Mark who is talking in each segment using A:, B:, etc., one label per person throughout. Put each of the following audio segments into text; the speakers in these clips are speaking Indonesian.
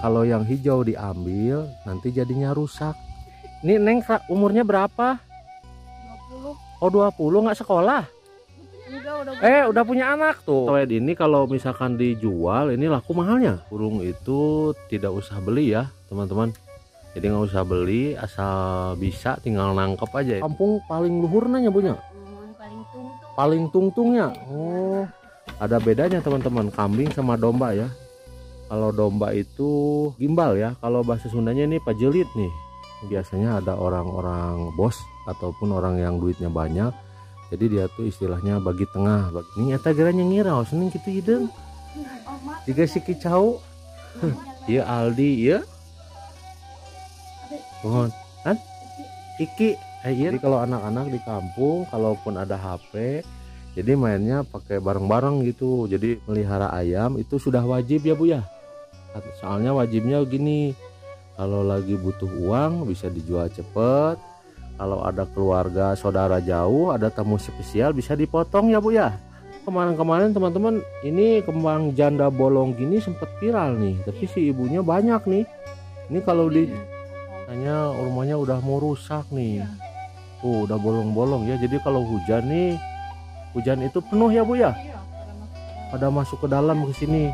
A: kalau yang hijau diambil nanti jadinya rusak. Ini Neng umurnya berapa?
B: 20.
A: Oh 20, nggak sekolah?
B: Enggak,
A: Udah punya anak tuh. Toed ini kalau misalkan dijual ini laku mahalnya. Burung itu tidak usah beli ya teman-teman. Jadi nggak usah beli, asal bisa tinggal nangkep aja. Kampung paling luhur nanya punya.
B: Paling tungtung.
A: Paling tungtungnya. Oh, ada bedanya teman-teman, kambing sama domba ya. Kalau domba itu gimbal ya, kalau bahasa Sundanya ini pajelit nih. Biasanya ada orang-orang bos ataupun orang yang duitnya banyak, jadi dia tuh istilahnya bagi tengah. Ini nyata geranya ngirau seneng gitu hidung jika si kicau. Iya Aldi ya mohon kan Iki jadi kalau anak-anak di kampung kalaupun ada HP jadi mainnya pakai bareng-bareng gitu. Jadi melihara ayam itu sudah wajib ya Bu ya. Soalnya wajibnya gini, kalau lagi butuh uang bisa dijual cepet. Kalau ada keluarga saudara jauh ada tamu spesial bisa dipotong ya Bu ya. Kemarin-kemarin teman-teman ini kembang janda bolong gini sempet viral nih, tapi si ibunya banyak nih. Ini kalau di hanya rumahnya udah mau rusak nih. Tuh udah bolong-bolong ya. Jadi kalau hujan nih, hujan itu penuh ya Bu ya. Pada masuk ke dalam ke sini.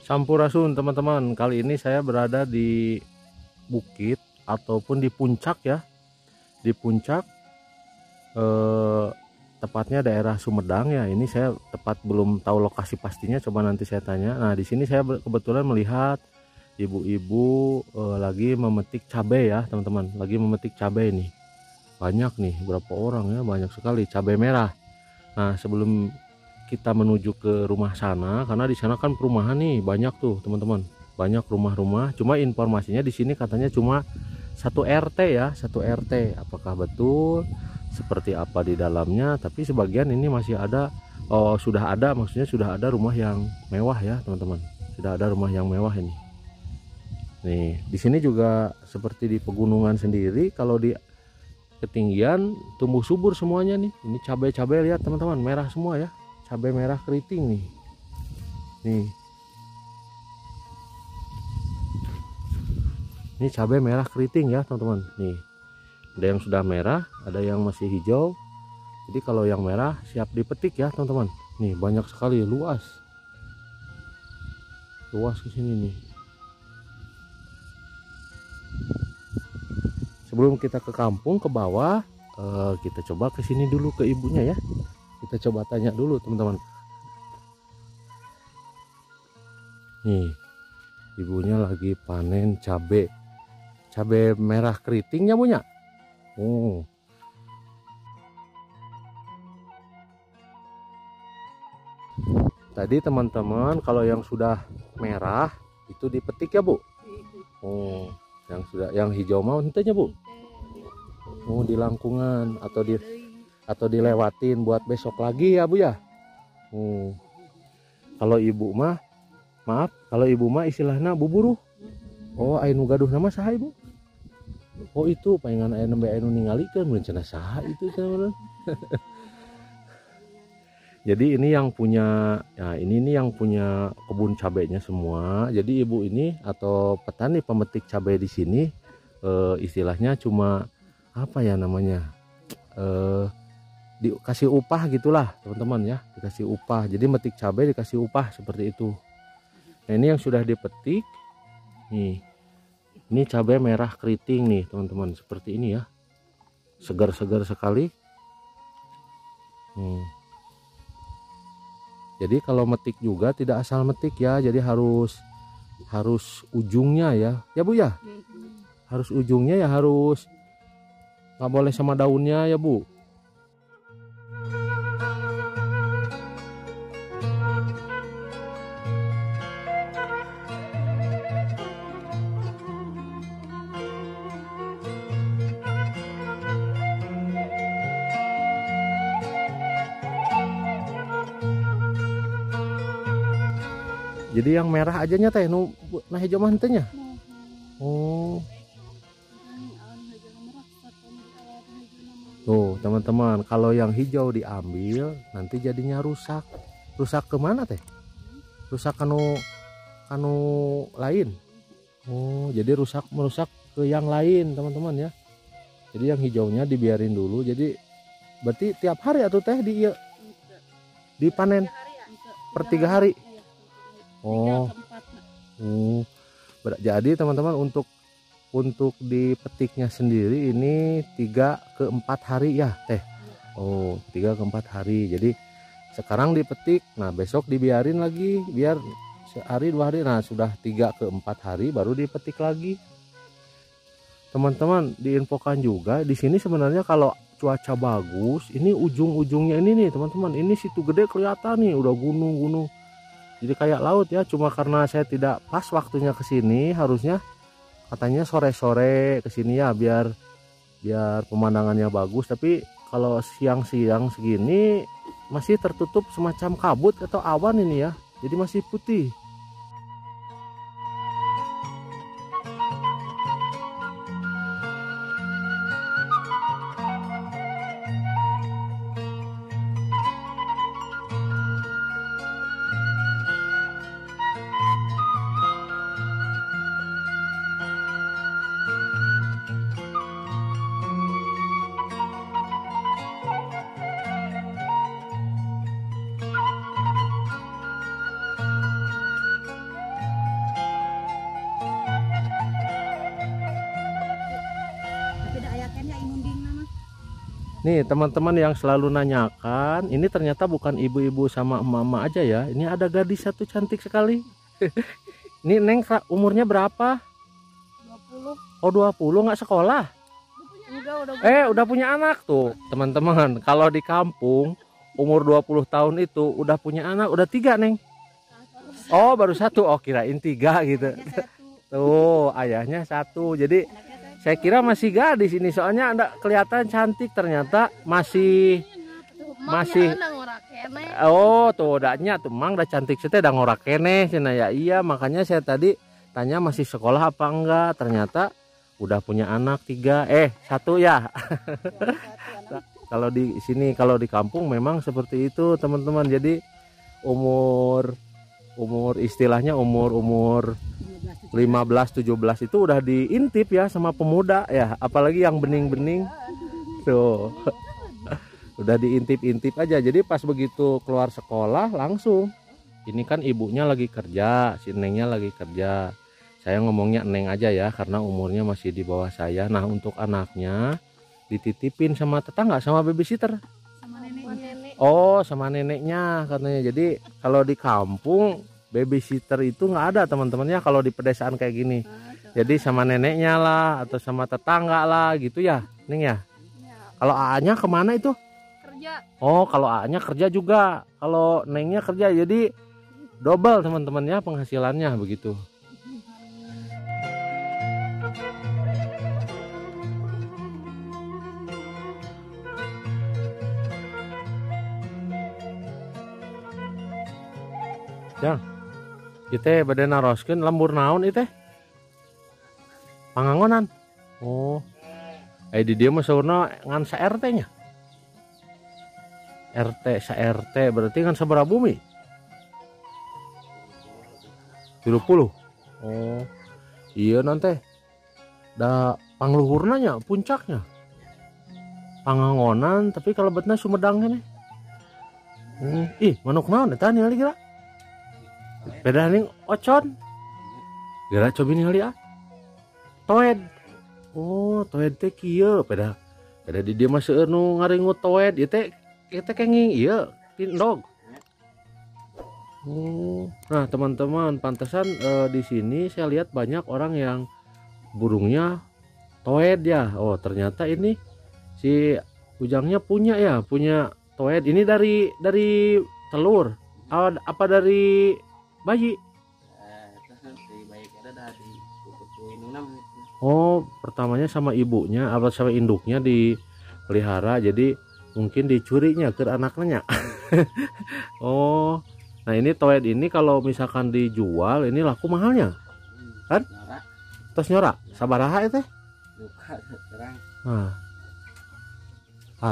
A: Sampurasun teman-teman, kali ini saya berada di bukit ataupun di puncak ya. Di puncak tepatnya daerah Sumedang ya. Ini saya tepat belum tahu lokasi pastinya, coba nanti saya tanya. Nah, di sini saya kebetulan melihat ibu-ibu lagi memetik cabai ya, teman-teman. Lagi memetik cabai nih. Banyak nih, berapa orang ya? Banyak sekali cabai merah. Nah, sebelum kita menuju ke rumah sana, karena di sana kan perumahan nih banyak tuh teman-teman, banyak rumah-rumah. Cuma informasinya di sini katanya cuma satu RT ya, satu RT. Apakah betul seperti apa di dalamnya? Tapi sebagian ini masih ada, sudah ada, maksudnya sudah ada rumah yang mewah ya teman-teman. Sudah ada rumah yang mewah ini. Nih di sini juga seperti di pegunungan sendiri, kalau di ketinggian tumbuh subur semuanya nih. Ini cabai-cabai lihat teman-teman, merah semua ya. Cabai merah keriting nih. Ini cabai merah keriting ya teman-teman. Nih ada yang sudah merah, ada yang masih hijau. Jadi kalau yang merah siap dipetik ya teman-teman. Nih banyak sekali, luas ke sini nih. Sebelum kita ke kampung ke bawah, kita coba ke sini dulu ke ibunya ya. Kita coba tanya dulu teman-teman. Nih ibunya lagi panen cabai merah keritingnya punya. Tadi teman-teman kalau yang sudah merah itu dipetik ya Bu. Yang hijau mau entahnya Bu. Di langkungan atau dilewatin buat besok lagi ya Bu ya. Kalau ibu mah, maaf, kalau ibu mah istilahnya buburu. Anu gaduh nama saha Ibu? Itu pengen aya nembe anu ningalikeun mun cenah saha itu teman-teman. Jadi ini yang punya, ya ini yang punya kebun cabainya semua. Jadi ibu ini atau petani pemetik cabai di sini istilahnya cuma apa ya namanya? dikasih upah gitulah teman-teman ya, dikasih upah. Jadi metik cabai dikasih upah seperti itu. Nah ini yang sudah dipetik nih, ini cabai merah keriting nih teman-teman, seperti ini ya, segar-segar sekali. Jadi kalau metik juga tidak asal metik ya, jadi harus ujungnya ya Bu ya, harus ujungnya ya, harus nggak boleh sama daunnya ya Bu. Jadi yang merah aja nya teh nu nah hijau mantenya. Oh. Tuh teman-teman, kalau yang hijau diambil nanti jadinya rusak. Rusak kemana teh? Rusak kanu lain. Oh, jadi merusak ke yang lain teman-teman ya. Jadi yang hijaunya dibiarin dulu. Jadi berarti tiap hari atau teh dipanen per 3 hari. Oh, jadi teman-teman untuk dipetiknya sendiri ini 3 ke 4 hari ya teh. Oh, 3 ke 4 hari. Jadi sekarang dipetik, nah besok dibiarin lagi biar sehari 2 hari. Nah sudah 3 ke 4 hari baru dipetik lagi. Teman-teman diinfokan juga di sini sebenarnya kalau cuaca bagus, ini ujung-ujungnya ini nih teman-teman, ini situ gede kelihatan nih, udah gunung-gunung. Jadi kayak laut ya, cuma karena saya tidak pas waktunya ke sini, harusnya katanya sore-sore ke sini ya biar pemandangannya bagus, tapi kalau siang-siang segini masih tertutup semacam kabut atau awan ini ya. Jadi masih putih. Nih teman-teman yang selalu nanyakan, ini ternyata bukan ibu-ibu sama emak-emak aja ya. Ini ada gadis satu cantik sekali. Ini Neng umurnya berapa?
B: 20.
A: Oh 20, nggak sekolah? Udah punya anak tuh teman-teman. Kalau di kampung umur 20 tahun itu udah punya anak, udah 3 Neng. Oh baru 1, oh kirain 3 gitu. Tuh ayahnya 1, jadi saya kira masih gadis ini, soalnya Anda kelihatan cantik, ternyata masih. Oh tuh udahnya tuh mang udah cantik sete udah ngorak kene cina ya. Iya makanya saya tadi tanya masih sekolah apa enggak, ternyata udah punya anak 3 1 ya. Kalau di sini, kalau di kampung memang seperti itu teman-teman. Jadi umur istilahnya umur 15-17 itu udah diintip ya sama pemuda ya, apalagi yang bening-bening tuh. Udah diintip-intip aja. Jadi pas begitu keluar sekolah langsung, ini kan ibunya lagi kerja, si Nengnya lagi kerja, saya ngomongnya Neng aja ya karena umurnya masih di bawah saya. Nah untuk anaknya dititipin sama tetangga, sama babysitter,
B: sama nenek.
A: Oh sama neneknya katanya. Jadi kalau di kampung babysitter itu nggak ada teman-teman ya, kalau di pedesaan kayak gini. Jadi sama neneknya lah atau sama tetangga lah gitu ya Neng ya. Kalau A-nya kemana itu?
B: Kerja.
A: Oh kalau A-nya kerja juga, kalau Nengnya kerja, jadi double teman-teman ya penghasilannya begitu. Ya kita badai naroskeun lembur naon itu pangangonan. Oh di dia mah saurna ngan sa RT nya. RT sa RT berarti kan sabaraha bumi? 70. Oh iya nanti da pangluhurna nya puncaknya. Pangangonan tapi kalebetna Sumedang nih. Ih, manuk naon eta ningali geura? Beda ning ocon. Geura coba ningali ah. Toed. Oh, toed teh kieu, beda di dieu mah seueur nu ngaringut toed ieu teh kenging ieu pindog. Nah teman-teman, pantesan di sini saya lihat banyak orang yang burungnya toed ya. Oh ternyata ini si Ujangnya punya toed. Ini dari telur apa dari bayi? Oh pertamanya sama ibunya apa sama induknya dipelihara, jadi mungkin dicurinya ke anaknya. Oh nah ini toed ini kalau misalkan dijual ini laku mahalnya kan? Terus nyorak sabaraha itu? Nah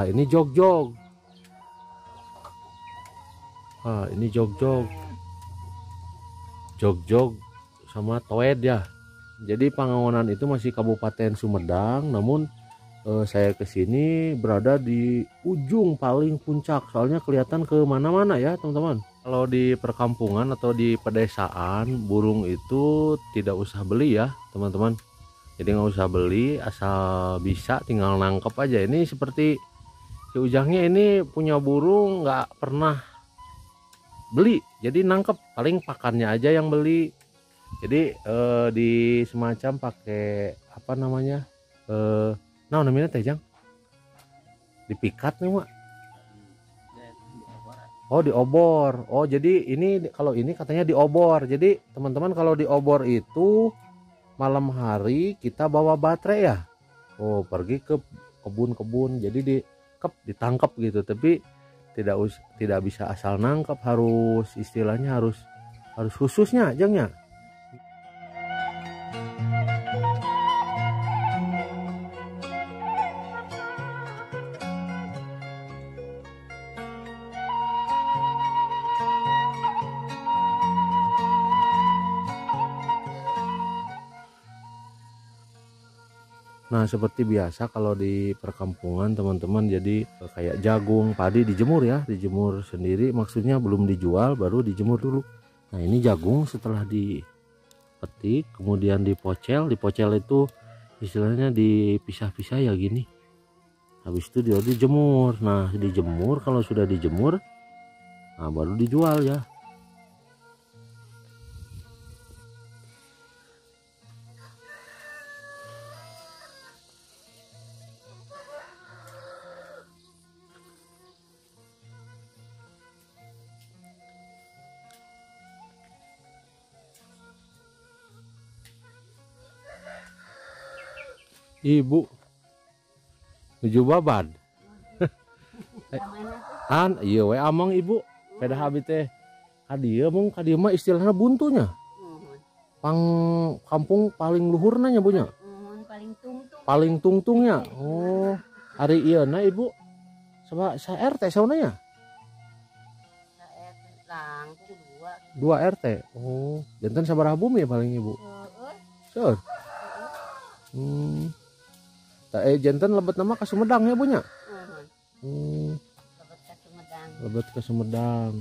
A: ini jog-jog. Ini jog-jog sama toed ya. Jadi Pangangonan itu masih Kabupaten Sumedang, namun saya kesini berada di ujung paling puncak, soalnya kelihatan ke mana-mana ya teman-teman. Kalau di perkampungan atau di pedesaan, burung itu tidak usah beli ya teman-teman. Jadi nggak usah beli, asal bisa tinggal nangkep aja. Ini seperti si Ujangnya ini punya burung nggak pernah beli, jadi nangkep, paling pakannya aja yang beli. Jadi di semacam pakai apa namanya, nah namanya teh Jang, dipikat nih mak. Oh diobor. Oh jadi ini kalau ini katanya diobor. Jadi teman-teman kalau diobor itu malam hari kita bawa baterai ya. Oh pergi ke kebun-kebun, jadi ditangkap gitu. Tapi tidak bisa asal nangkap, harus istilahnya harus khususnya Jangnya. Nah seperti biasa kalau di perkampungan teman-teman, jadi kayak jagung, padi dijemur ya, dijemur sendiri, maksudnya belum dijual baru dijemur dulu. Nah ini jagung setelah dipetik kemudian dipocel itu istilahnya dipisah-pisah ya gini, habis itu dia dijemur. Nah dijemur, kalau sudah dijemur nah baru dijual ya. Ibu nuju baban. Iya we amang ibu peda habis teh kadieu mah istilahnya buntunya. Pang kampung paling luhur nanya punya. Paling tungtungnya. Oh, hari iya na ibu. Coba sa RT saunanya. Dua RT. Oh, jantan sabaraha bumi ya paling ibu. Seueur. Jantan lebet nama ke Sumedang ya punya. Lebet ke Sumedang.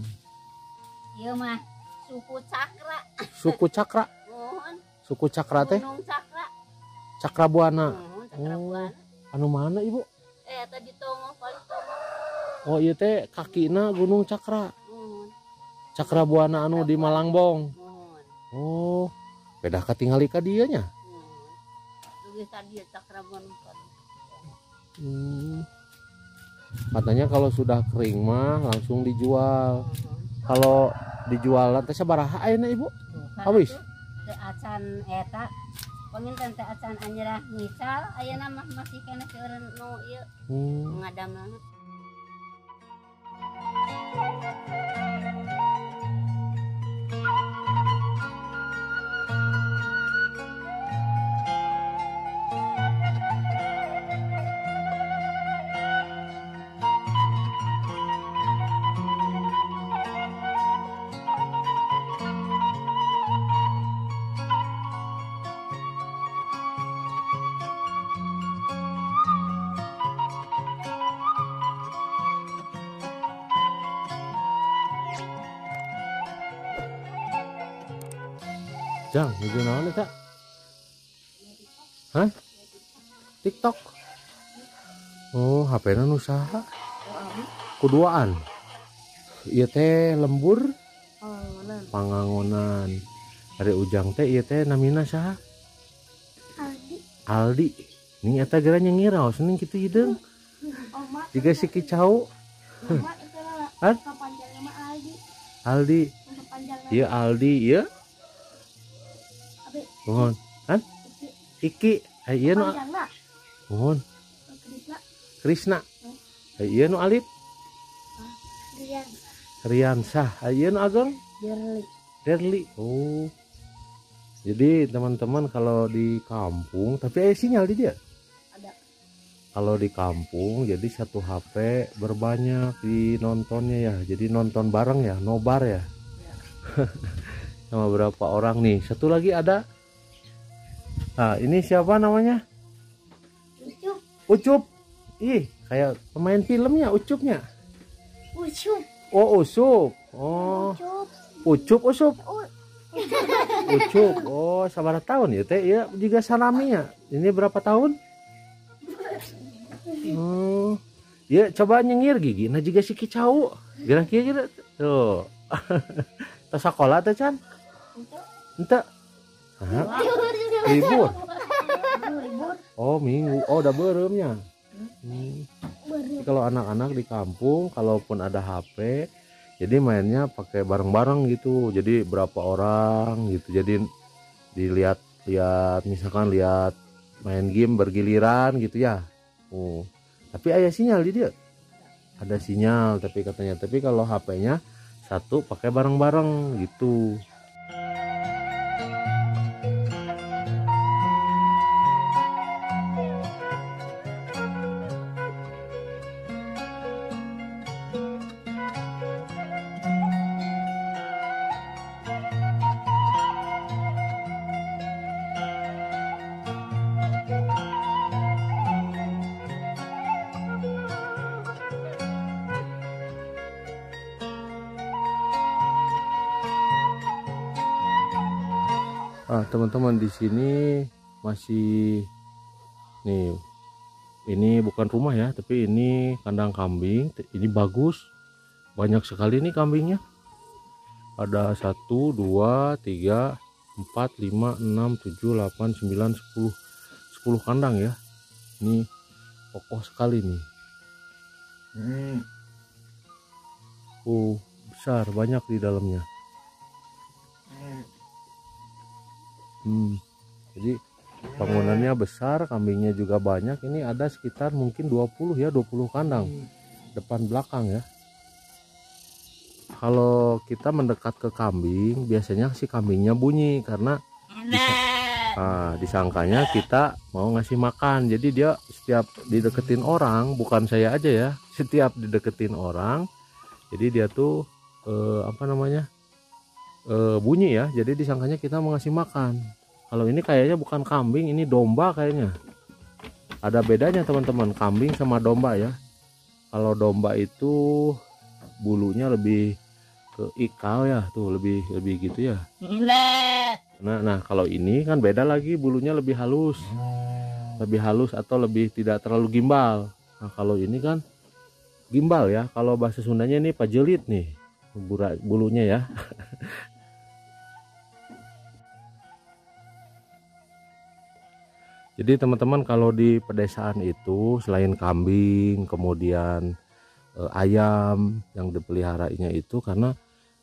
B: Iya mah suku Cakra.
A: Suku Cakra. Suku Cakra teh. Cakra Buana. Anu mana ibu?
B: Tadi Tongo paling Tongo.
A: Oh iya teh kakina Gunung Cakra. Cakra Buana anu di Malangbong. Oh, beda katingali ka dieu nya.
B: Tadi Cakra Buana.
A: Katanya kalau sudah kering mah langsung dijual. Kalau dijualan teh sabaraha ayeuna ibu? Habis.
B: Teh acan eta panginten teh acan anjeurah misal ayeuna mah masih kena seueur nu ieu ngadam banget.
A: Jang, nuju naon eta? Hah? TikTok. Oh, HP-na nu saha? Kuduaan. Ieu teh lembur Pangangonan. Ari Ujang teh ieu teh namina saha? Aldi. Ning eta geura nyengiraos ning kitu hideung. Jiga si Kicau. Hah? Aldi. Ieu Aldi ieu. Mohon. Hah? Iki. Ieu nu mohon. Krisna. Ieu nu Alif. Riansah. Ieu nu Ageng. Derli. Oh. Jadi teman-teman kalau di kampung, tapi ada sinyal di dia. Ada. Kalau di kampung, jadi satu HP berbanyak di nontonnya ya. Jadi nonton bareng ya, nobar ya. Sama berapa orang nih? Satu lagi ada. Nah, ini siapa namanya?
B: Ucup.
A: Ucup. Ih, kayak pemain filmnya Ucupnya.
B: Ucup.
A: Oh, Ucup. Oh. Ucup, Ucup. Ucup. Oh, sabar tahun ya teh ya juga salaminya. Ini berapa tahun? Oh. Ya coba nyengir gigi. Nah juga si Kicau. Kira-kira tuh. Tas sekolah teh Can? Ente. Libur. Oh, minggu. Oh, udah bereumnya. Kalau anak-anak di kampung kalaupun ada HP jadi mainnya pakai bareng-bareng gitu. Jadi berapa orang gitu. Jadi dilihat misalkan lihat main game bergiliran gitu ya. Oh. Tapi ada sinyal di dia. Ada sinyal tapi katanya. Tapi kalau HP-nya satu pakai bareng-bareng gitu. Teman-teman di sini masih nih, ini bukan rumah ya, tapi ini kandang kambing. Ini bagus, banyak sekali nih kambingnya. Ada 1, 2, 3, 4, 5, 6, 7, 8, 9, 10 kandang ya. Ini kokoh sekali nih. Besar, banyak di dalamnya. Jadi bangunannya besar, kambingnya juga banyak. Ini ada sekitar mungkin 20 ya, 20 kandang depan belakang ya. Kalau kita mendekat ke kambing, biasanya si kambingnya bunyi karena disangkanya kita mau ngasih makan. Jadi dia setiap dideketin orang, bukan saya aja ya, setiap dideketin orang, jadi dia tuh bunyi ya. Jadi disangkanya kita mau ngasih makan. Kalau ini kayaknya bukan kambing, ini domba kayaknya. Ada bedanya teman-teman, kambing sama domba ya. Kalau domba itu bulunya lebih ke ikal ya, tuh lebih gitu ya. Nah kalau ini kan beda lagi, bulunya lebih halus. Lebih halus atau lebih tidak terlalu gimbal. Nah kalau ini kan gimbal ya. Kalau bahasa Sundanya ini pajelit nih bulunya ya. Jadi teman-teman kalau di pedesaan itu selain kambing, kemudian ayam yang dipeliharanya itu, karena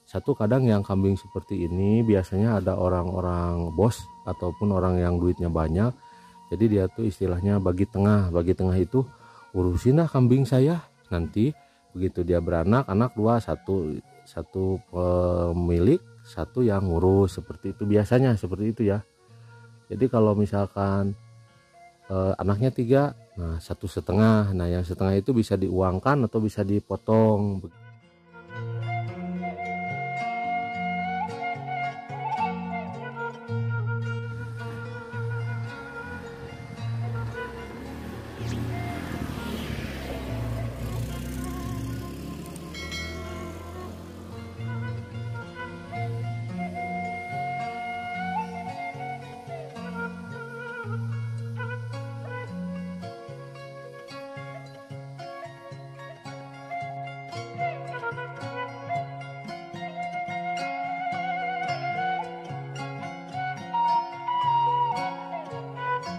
A: satu kadang yang kambing seperti ini biasanya ada orang-orang bos ataupun orang yang duitnya banyak. Jadi dia tuh istilahnya bagi tengah. Bagi tengah itu urusin lah kambing saya. Nanti begitu dia beranak, anak dua, satu pemilik, satu yang ngurus, seperti itu biasanya, seperti itu ya. Jadi kalau misalkan anaknya 3, nah 1,5, nah yang setengah itu bisa diuangkan atau bisa dipotong.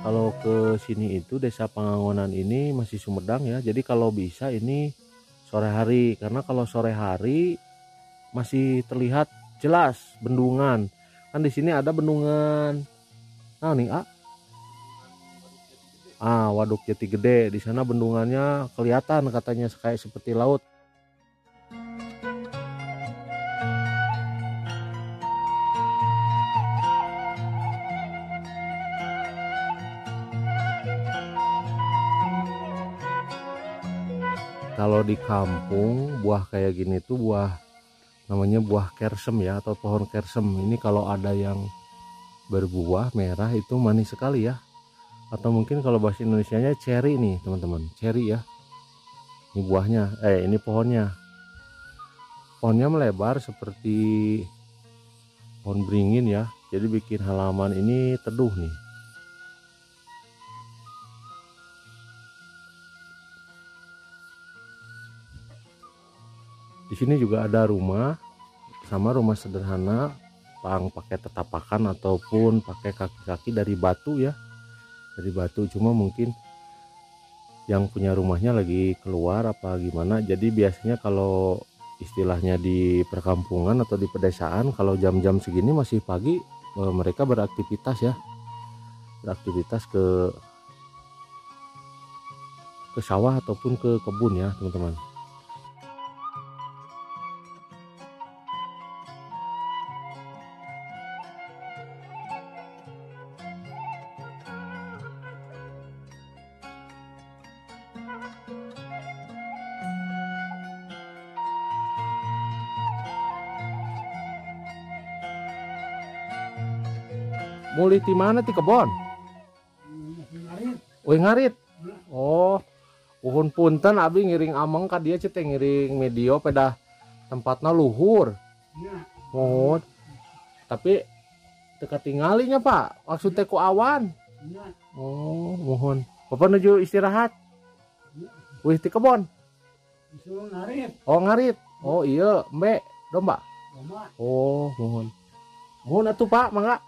A: kalau ke sini itu Desa Pangangonan ini masih Sumedang ya. Jadi kalau bisa ini sore hari, karena kalau sore hari masih terlihat jelas bendungan. Kan di sini ada bendungan. Nah nih, Waduk Jati Gede. Di sana bendungannya kelihatan katanya kayak seperti laut. Kalau di kampung buah kayak gini tuh namanya buah kersem ya, atau pohon kersem. Ini kalau ada yang berbuah merah itu manis sekali ya. Atau mungkin kalau bahasa Indonesianya cherry nih teman-teman, cherry ya. Ini buahnya, ini pohonnya. Pohonnya melebar seperti pohon beringin ya. Jadi bikin halaman ini teduh nih. Di sini juga ada rumah, sama rumah sederhana, pakai tetapakan ataupun pakai kaki-kaki dari batu ya, dari batu. Cuma mungkin yang punya rumahnya lagi keluar apa gimana. Jadi biasanya kalau istilahnya di perkampungan atau di pedesaan, kalau jam-jam segini masih pagi, mereka beraktivitas ya, beraktivitas ke sawah ataupun ke kebun ya teman-teman. Mulai di mana ti kebon? Ngarit. Oh, uhun punten abi ngiring ameng ka dia cete ngiring medio pada tempatnya luhur. Mohon. Tapi teka tinggalinya Pak, maksudnya ku awan. Oh, mohon. Bapak nuju istirahat. Wih ti kebon. Oh, ngarit. Oh iya, Mbak, domba. Oh, mohon. Mohon atuh Pak, mangga.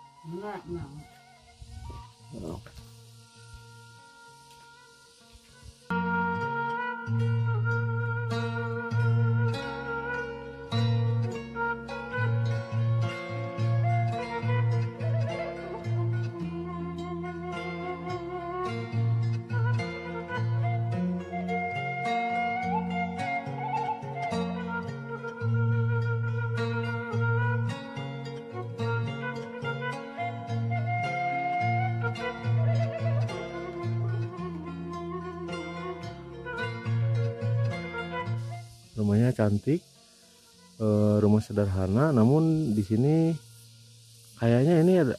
A: Rumahnya cantik, rumah sederhana, namun di sini kayaknya ini ada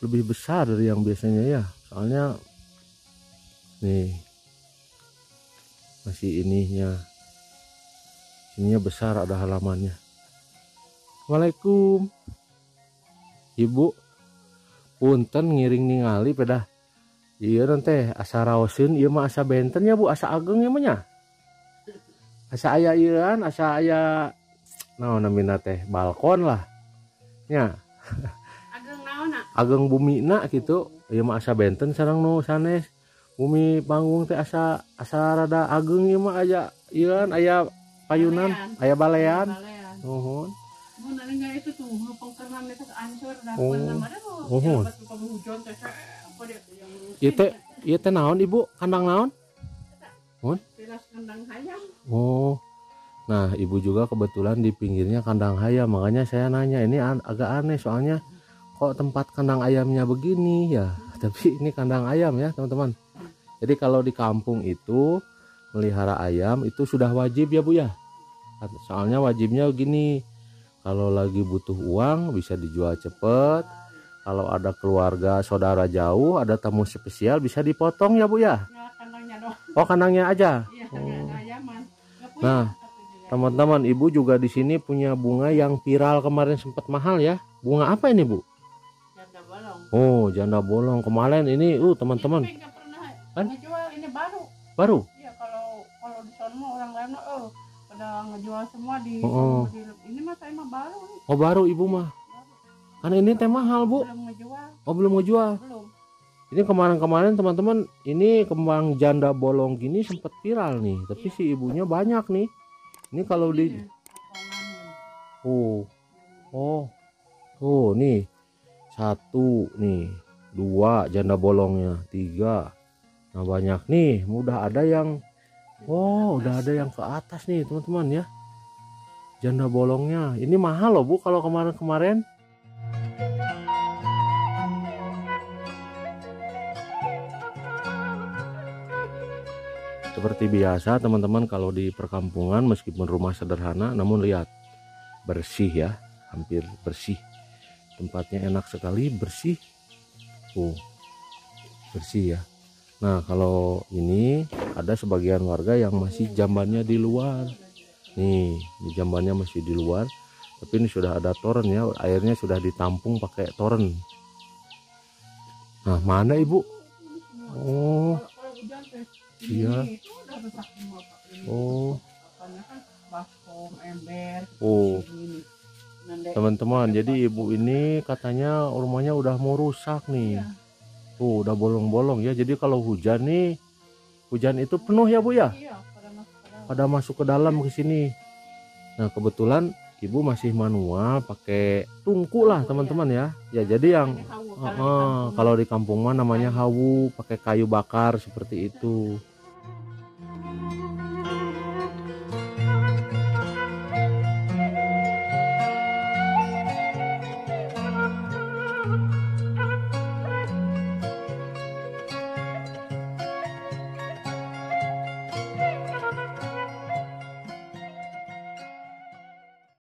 A: lebih besar dari yang biasanya ya. Soalnya nih masih ininya besar, ada halamannya. Waalaikum Ibu, punten ngiring ningali pada iya nanti asa raosin, iya mah asa benten ya Bu, asa ageng ya mah nya. Asa aya ieuan, asa aya naon namina teh, balkon lah nya.
B: Ageng naon?
A: Ageng bumina gitu. Ieu mah asa benten sareng nu sanes. Bumi panggung teh asa rada ageng ieu mah aya ieuan, aya payunan, aya balean. Nuhun.
B: Mun anu itu tuh, pengkernan itu ancur dah
A: nuhun. Ieu teh naon Ibu? Kandang naon? Nuhun.
B: Kandang hayam.
A: Oh, nah Ibu juga kebetulan di pinggirnya kandang ayam, makanya saya nanya. Ini agak aneh soalnya kok tempat kandang ayamnya begini ya, tapi ini kandang ayam ya teman-teman. Jadi kalau di kampung itu melihara ayam itu sudah wajib ya Bu ya. Soalnya wajibnya gini, kalau lagi butuh uang bisa dijual cepet. Kalau ada keluarga saudara jauh, ada tamu spesial bisa dipotong ya Bu ya. Oh, kandangnya aja. Nah, teman-teman, Ibu juga di sini punya bunga yang viral kemarin, sempat mahal ya. Bunga apa ini Bu?
B: Janda bolong.
A: Oh, janda bolong kemarin ini, teman-teman.
B: Kan? Ngejual ini baru.
A: Baru?
B: Iya, kalau di sana orang lain pada ngejual semua di ini mah saya mah baru.
A: Oh, baru Ibu mah. Karena ini teh mahal Bu.
B: Belum ngejual.
A: Oh, belum ngejual.
B: Belum.
A: Ini kemarin-kemarin teman-teman, ini kembang janda bolong gini sempat viral nih, tapi si ibunya banyak nih. Ini kalau di oh nih, 1 nih, 2 janda bolongnya, 3. Nah banyak nih, udah ada yang ke atas nih teman-teman ya, janda bolongnya. Ini mahal loh Bu kalau kemarin-kemarin. Seperti biasa teman-teman, kalau di perkampungan meskipun rumah sederhana, namun lihat bersih ya, hampir bersih. Tempatnya enak sekali, bersih. Bersih ya. Nah kalau ini ada sebagian warga yang masih jambannya di luar. Nih, jambannya masih di luar. Tapi ini sudah ada toren ya, airnya sudah ditampung pakai toren. Nah mana Ibu? Oh iya. Teman-teman, jadi ibu ini katanya rumahnya udah mau rusak nih. Tuh udah bolong-bolong ya. Jadi kalau hujan nih, hujan itu penuh ya Bu ya, pada masuk ke dalam ke sini. Nah kebetulan ibu masih manual pakai tungku lah teman-teman ya. Ya jadi yang kalau di kampung mah namanya hawu, pakai kayu bakar seperti itu.